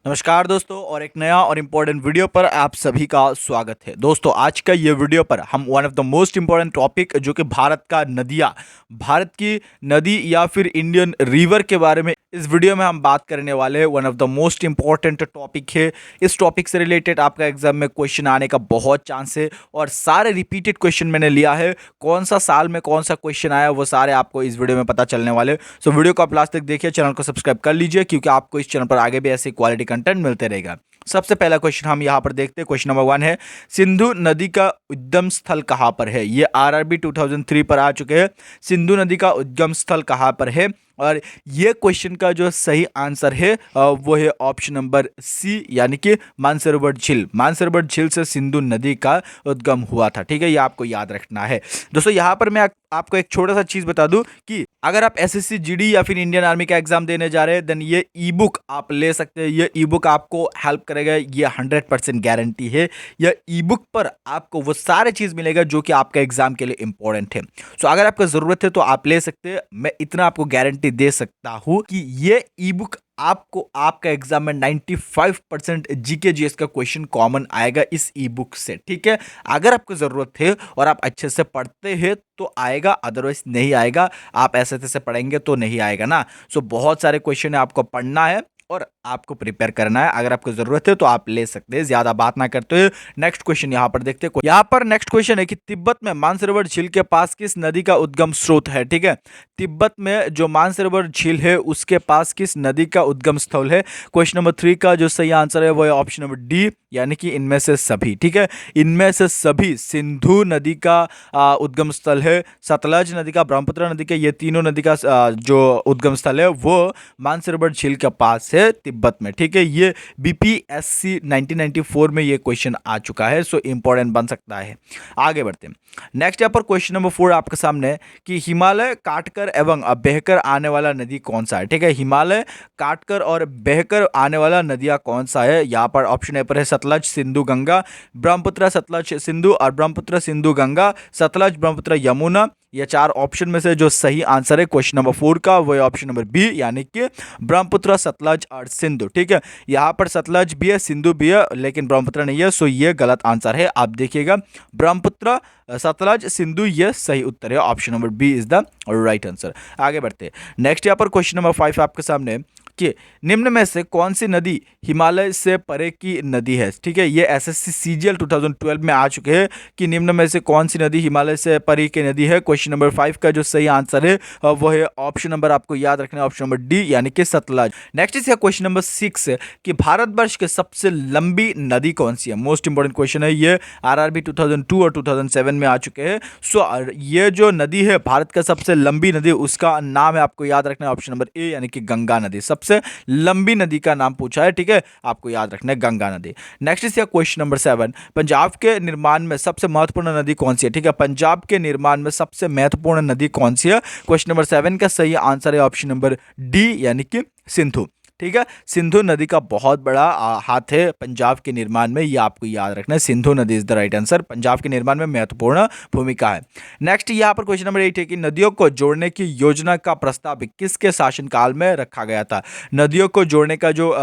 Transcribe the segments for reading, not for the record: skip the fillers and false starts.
नमस्कार दोस्तों और एक नया और इम्पोर्टेंट वीडियो पर आप सभी का स्वागत है। दोस्तों आज का ये वीडियो पर हम one of the most important topic जो कि भारत का नदियाँ, भारत की नदी या फिर इंडियन रिवर के बारे में इस वीडियो में हम बात करने वाले हैं। One of the most important topic है। इस टॉपिक से रिलेटेड आपका एग्जाम में क्वेश्चन आने का बहुत चांस है और सारे रिपीटेड क्वेश्चन मैंने लिया है। कौन सा साल में कौन सा क्वेश्चन आया वो सारे आपको इस वीडियो में पता चलने वाले। सो वीडियो को आप लास्ट तक देखिए, चैनल को सब्सक्राइब कर लीजिए क्योंकि आपको इस चैनल पर आगे भी ऐसे क्वालिटी कंटेंट मिलते रहेगा। सबसे पहला क्वेश्चन हम यहाँ पर देखते हैं। क्वेश्चन नंबर 1 है, सिंधु नदी का उद्गम स्थल कहाँ पर है? ये आरआरबी 2003 पर आ चुके हैं। सिंधु नदी का उद्गम स्थल कहाँ पर है? और ये क्वेश्चन का जो सही आंसर है वो है ऑप्शन नंबर सी, यानी कि मानसरोवर झील। मानसरोवर झील से सिंधु नदी का उद्गम हुआ था। ठीक है, ये आपको याद रखना है। दोस्तों यहाँ पर मैं आपको एक छोटा सा चीज बता दूं कि अगर आप एसएससी जीडी या फिर इंडियन आर्मी का एग्जाम देने जा रहे हैं देन ये ई बुक आप ले सकते हैं। ये ई बुक आपको हेल्प करेगा, ये 100% गारंटी है। यह ई बुक पर आपको वो सारे चीज मिलेगा जो कि आपका एग्जाम के लिए इंपॉर्टेंट है। सो अगर आपको जरूरत है तो आप ले सकते हैं। मैं इतना आपको गारंटी दे सकता हूं कि ये ई बुक आपको आपका एग्जाम में 95% जीके जीएस का क्वेश्चन कॉमन आएगा इस ई बुक से। ठीक है, अगर आपको जरूरत है और आप अच्छे से पढ़ते हैं तो आएगा, अदरवाइज नहीं आएगा। आप ऐसे तैसे पढ़ेंगे तो नहीं आएगा ना। सो बहुत सारे क्वेश्चन है, आपको पढ़ना है और आपको प्रिपेयर करना है। अगर आपको जरूरत है तो आप ले सकते हैं। ज्यादा बात ना करते हुए नेक्स्ट क्वेश्चन यहां पर देखते हैं। यहां पर नेक्स्ट क्वेश्चन है कि तिब्बत में मानसरोवर झील के पास किस नदी का उद्गम स्रोत है? ठीक है, तिब्बत में जो मानसरोवर झील है उसके पास किस नदी का उद्गम स्थल है? क्वेश्चन नंबर 3 का जो सही आंसर है वो है ऑप्शन नंबर डी, यानी कि इनमें से सभी। ठीक है, इनमें से सभी सिंधु नदी का उद्गम स्थल है, सतलज नदी का, ब्रह्मपुत्र नदी का, ये तीनों नदी का जो उद्गम स्थल है वो मानसरोवर झील के पास है तिब्बत में। ठीक है, ये बीपीएससी 1994 में ये क्वेश्चन आ चुका है। सो इंपॉर्टेंट बन सकता है। आगे बढ़ते हैं। नेक्स्ट यहाँ पर क्वेश्चन नंबर 4 आपके सामने कि हिमालय काटकर एवं बहकर आने वाला नदी कौन सा है? ठीक है, हिमालय काटकर और बहकर आने वाला नदियां कौन सा है? यहाँ पर ऑप्शन ए पर है सतलज, सिंधु, गंगा, ब्रह्मपुत्र, सतलज, सिंधु और ब्रह्मपुत्र, सिंधु, गंगा, सतलज, ब्रह्मपुत्र, यमुना। ये 4 ऑप्शन में से जो सही आंसर है क्वेश्चन नंबर 4 का वो है ऑप्शन नंबर बी, यानी कि ब्रह्मपुत्र, सतलज और सिंधु। ठीक है, यहाँ पर सतलज भी है, सिंधु भी है, लेकिन ब्रह्मपुत्र नहीं है। सो ये गलत आंसर है। आप देखिएगा, ब्रह्मपुत्र, सतलज, सिंधु ये सही उत्तर है। Option number B is the right answer. आगे बढ़ते हैं। नेक्स्ट यहाँ पर क्वेश्चन नंबर 5 आपके सामने कि निम्न में से कौन सी नदी हिमालय से परे की नदी है? ठीक है, ये एसएससी सीजीएल 2012 में आ चुके हैं कि निम्न में से कौन सी नदी हिमालय से परे की नदी है। क्वेश्चन नंबर 5 का जो सही आंसर है वो है ऑप्शन नंबर, आपको याद रखना है, ऑप्शन नंबर डी, यानी कि सतलज। नेक्स्ट इसका क्वेश्चन नंबर 6 है कि भारतवर्ष की सबसे लंबी नदी कौन सी है? मोस्ट इंपोर्टेंट क्वेश्चन है। ये आरआरबी 2002 और 2007 में आ चुके हैं। सो ये जो नदी है भारत का सबसे लंबी नदी, उसका नाम है, आपको याद रखना है, ऑप्शन नंबर ए, यानी कि गंगा नदी। सबसे लंबी नदी का नाम पूछा है। ठीक है, आपको याद रखना है गंगा नदी। Next is question number 7, Punjab के निर्माण में सबसे महत्वपूर्ण नदी कौन सी है? ठीक है, पंजाब के निर्माण में सबसे महत्वपूर्ण नदी कौन सी है? क्वेश्चन नंबर 7 का सही आंसर है ऑप्शन नंबर डी, यानी कि सिंधु। ठीक है, सिंधु नदी का बहुत बड़ा हाथ है पंजाब के निर्माण में, ये आपको याद रखना है। सिंधु नदी is the right answer. Punjab के निर्माण में महत्वपूर्ण भूमिका है। नेक्स्ट यहाँ पर क्वेश्चन नंबर 8 है कि नदियों को जोड़ने की योजना का प्रस्ताव किसके शासनकाल में रखा गया था? नदियों को जोड़ने का जो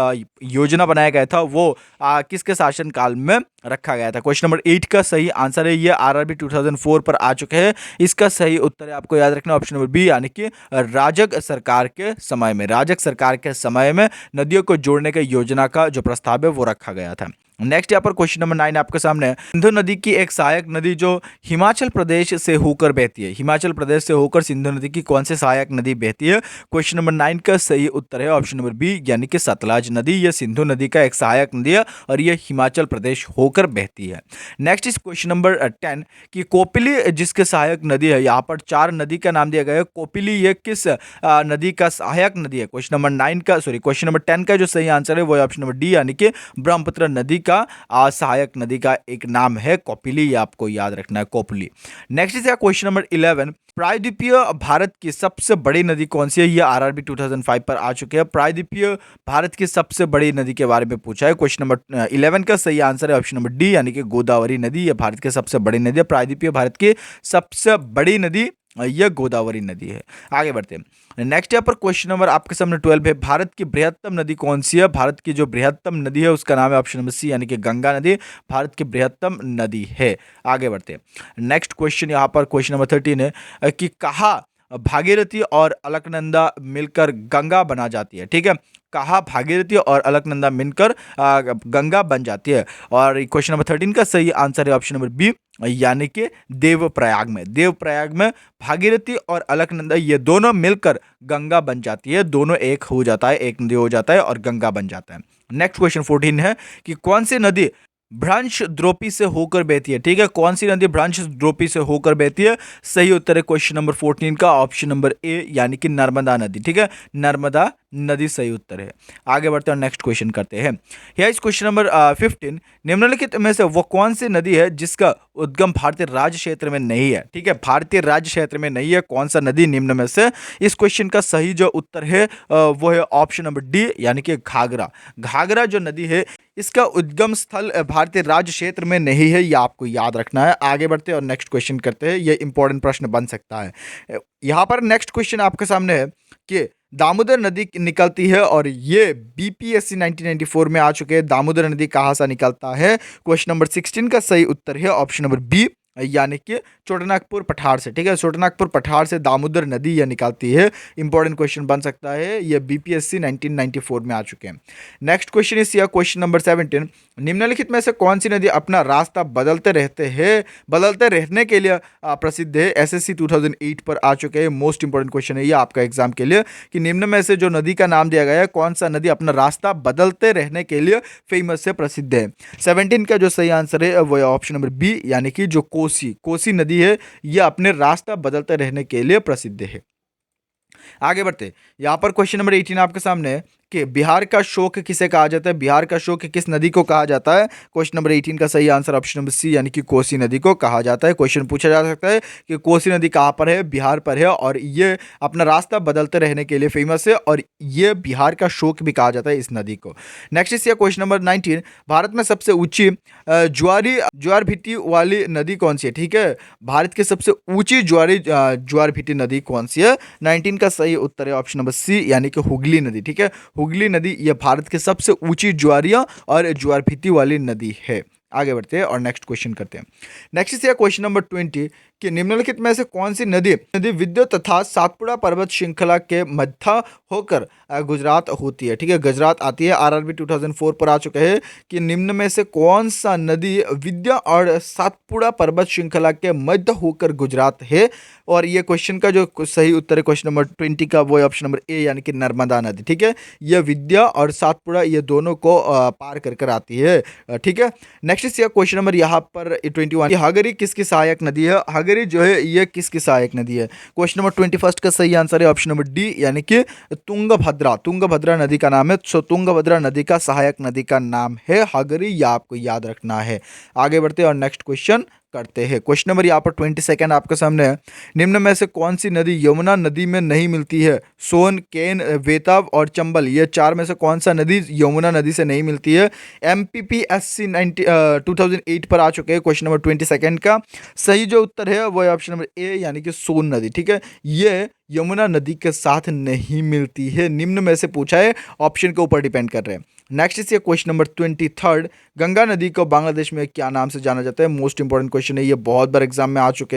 योजना बनाया गया था वो किसके शासनकाल में रखा गया था? क्वेश्चन नंबर 8 का सही आंसर है, ये आरआरबी 2004 पर आ चुके हैं। इसका सही उत्तर है, आपको याद रखना, ऑप्शन नंबर बी, यानी कि राजग सरकार के समय में। राजग सरकार के समय में नदियों को जोड़ने का योजना का जो प्रस्ताव है वो रखा गया था। नेक्स्ट यहाँ पर क्वेश्चन नंबर 9 आपके सामने है। सिंधु नदी की एक सहायक नदी जो हिमाचल प्रदेश से होकर बहती है, हिमाचल प्रदेश से होकर सिंधु नदी की कौन सी सहायक नदी बहती है? क्वेश्चन नंबर 9 का सही उत्तर है ऑप्शन नंबर बी, यानी कि सतलज नदी। यह सिंधु नदी का एक सहायक नदी है और यह हिमाचल प्रदेश होकर बहती है। नेक्स्ट इज क्वेश्चन नंबर 10 कि कोपिली जिसके सहायक नदी है, यहाँ पर 4 नदी का नाम दिया गया है। कोपिली ये किस नदी का सहायक नदी है? क्वेश्चन नंबर 9 का क्वेश्चन नंबर 10 का जो सही आंसर है वो ऑप्शन नंबर डी, यानी कि ब्रह्मपुत्र नदी का सहायक नदी का एक नाम है कोपिली, ये आपको याद रखना है, Kopili. Next is question number 11, प्रायद्वीपीय भारत की सबसे बड़ी नदी कौन सी है? ये आरआरबी 2005 पर आ चुके हैं। प्रायद्वीपीय भारत की सबसे बड़ी नदी के बारे में पूछा है। क्वेश्चन नंबर 11 का सही आंसर है ऑप्शन नंबर डी, यानी कि गोदावरी नदी। ये भारत की सबसे बड़ी नदी है। प्रायद्वीपीय भारत की सबसे बड़ी नदी यह गोदावरी नदी है। आगे बढ़ते हैं। नेक्स्ट यहाँ पर क्वेश्चन नंबर आपके सामने 12 है। भारत की बृहत्तम नदी कौन सी है? भारत की जो बृहत्तम नदी है उसका नाम है ऑप्शन नंबर सी यानी कि गंगा नदी भारत की बृहत्तम नदी है। आगे बढ़ते हैं। नेक्स्ट क्वेश्चन यहाँ पर क्वेश्चन नंबर 13 है कि कहाँ भागीरथी और अलकनंदा मिलकर गंगा बना जाती है? ठीक है, कहाँ भागीरथी और अलकनंदा मिलकर गंगा बन जाती है? और क्वेश्चन नंबर 13 का सही आंसर है ऑप्शन नंबर बी यानी कि देवप्रयाग में। देवप्रयाग में भागीरथी और अलकनंदा ये दोनों मिलकर गंगा बन जाती है, दोनों एक हो जाता है, एक नदी हो जाता है और गंगा बन जाता है। नेक्स्ट क्वेश्चन 14 है कि कौन सी नदी भ्रंश द्रोपी से होकर बहती है? ठीक है, कौन सी नदी भ्रंश द्रोपी से होकर बहती है? सही उत्तर है क्वेश्चन नंबर 14 का ऑप्शन नंबर ए यानी कि नर्मदा नदी। ठीक है, नर्मदा नदी सही उत्तर है। आगे बढ़ते हैं, नेक्स्ट क्वेश्चन करते हैं। इस क्वेश्चन नंबर 15 निम्नलिखित में से वो कौन सी नदी है जिसका उद्गम भारतीय राज्य क्षेत्र में नहीं है? ठीक है, भारतीय राज्य क्षेत्र में नहीं है, कौन सा नदी निम्न में से? इस क्वेश्चन का सही जो उत्तर है वो है ऑप्शन नंबर डी यानी कि घाघरा। घाघरा जो नदी है इसका उद्गम स्थल भारतीय राज्य क्षेत्र में नहीं है, यह आपको याद रखना है। आगे बढ़ते हैं और नेक्स्ट क्वेश्चन करते हैं, यह इंपॉर्टेंट प्रश्न बन सकता है। यहाँ पर नेक्स्ट क्वेश्चन आपके सामने है कि दामोदर नदी निकलती है और ये बीपीएससी 1994 में आ चुके हैं। दामोदर नदी कहाँ से निकलता है? क्वेश्चन नंबर 16 का सही उत्तर है ऑप्शन नंबर बी यानी कि छोटानागपुर पठार से। ठीक है, छोटानागपुर पठार से दामोदर नदी यह निकलती है। इंपॉर्टेंट क्वेश्चन बन सकता है, यह बीपीएससी 1994 में आ चुके हैं। नेक्स्ट क्वेश्चन इस क्वेश्चन नंबर 17 निम्नलिखित में से कौन सी नदी अपना रास्ता बदलते रहने के लिए प्रसिद्ध है? एसएससी 2008 पर आ चुके हैं। मोस्ट इंपॉर्टेंट क्वेश्चन है ये आपका एग्जाम के लिए कि निम्न में से जो नदी का नाम दिया गया है कौन सा नदी अपना रास्ता बदलते रहने के लिए फेमस है, प्रसिद्ध है? 17 का जो सही आंसर है वो है ऑप्शन नंबर बी यानी कि जो कोसी नदी है यह अपने रास्ता बदलते रहने के लिए प्रसिद्ध है। आगे बढ़ते, यहाँ पर क्वेश्चन नंबर 18 आपके सामने है कि बिहार का शोक किसे कहा जाता है? बिहार का शोक किस नदी को कहा जाता है? क्वेश्चन नंबर 18 का सही आंसर ऑप्शन नंबर सी यानी कि कोसी नदी को कहा जाता है। क्वेश्चन पूछा जा सकता है कि कोसी नदी कहाँ पर है? बिहार पर है और ये अपना रास्ता बदलते रहने के लिए फेमस है और ये बिहार का शोक भी कहा जाता है इस नदी को। नेक्स्ट इस क्वेश्चन नंबर 19 भारत में सबसे ऊंची ज्वार भीति वाली नदी कौन सी है? ठीक है, भारत की सबसे ऊंची ज्वार भीति नदी कौन सी है? 19 का सही उत्तर है ऑप्शन नंबर सी यानी कि हुगली नदी। ठीक है, हुगली नदी यह भारत की सबसे ऊंची ज्वारिया और ज्वार भीति वाली नदी है। आगे बढ़ते हैं और नेक्स्ट क्वेश्चन करते हैं। नेक्स्ट है क्वेश्चन नंबर 20 कि निम्नलिखित में से कौन सी नदी विंध्य तथा सातपुड़ा पर्वत श्रृंखला के मध्य होकर गुजरात होती है? ठीक है, गुजरात आती है। आरआरबी 2004 पर आ चुके हैं कि निम्न में से कौन सा नदी विंध्य और सातपुड़ा पर्वत श्रृंखला के मध्य होकर गुजरात है? और ये क्वेश्चन का जो सही उत्तर है क्वेश्चन नंबर 20 का वो है ऑप्शन नंबर ए यानी कि नर्मदा नदी। ठीक है, यह विंध्य और सातपुड़ा ये दोनों को पार कर आती है। ठीक है, नेक्स्ट क्वेश्चन नंबर यहाँ पर 21 हगरी किसकी सहायक नदी है? हगरी जो है ये किसकी सहायक नदी है? क्वेश्चन नंबर 21 का सही आंसर है ऑप्शन नंबर डी यानी कि तुंगभद्रा नदी का नाम है। सो तुंगभद्रा नदी का सहायक नदी का नाम है हगरी, यह आपको याद रखना है। आगे बढ़ते हैं और नेक्स्ट क्वेश्चन करते हैं। क्वेश्चन नंबर यहाँ पर 22 आपके सामने है। निम्न में से कौन सी नदी यमुना नदी में नहीं मिलती है? सोन, केन, वेताब और चंबल ये चार में से कौन सा नदी यमुना नदी से नहीं मिलती है? MPPSC 2008 पर आ चुके हैं। क्वेश्चन नंबर 22 का सही जो उत्तर है वो है ऑप्शन नंबर ए यानी कि सोन नदी। ठीक है, ये यमुना नदी के साथ नहीं मिलती है। निम्न में से पूछा है, ऑप्शन के ऊपर डिपेंड कर रहे हैं। नेक्स्ट इस क्वेश्चन नंबर 23 गंगा नदी को बांग्लादेश में क्या नाम से जाना जाता है? मोस्ट इंपॉर्टेंट क्वेश्चन है, ये बहुत बार एग्जाम में आ चुके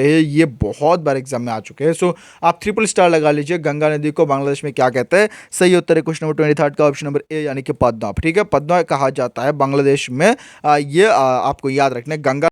हैं। सो आप ट्रिपल स्टार लगा लीजिए। गंगा नदी को बांग्लादेश में क्या कहते हैं? सही उत्तर है क्वेश्चन नंबर 23 का ऑप्शन नंबर ए यानी कि पद्मा। ठीक है, पद्मा कहा जाता है बांग्लादेश में। ये आपको याद रखना है। गंगा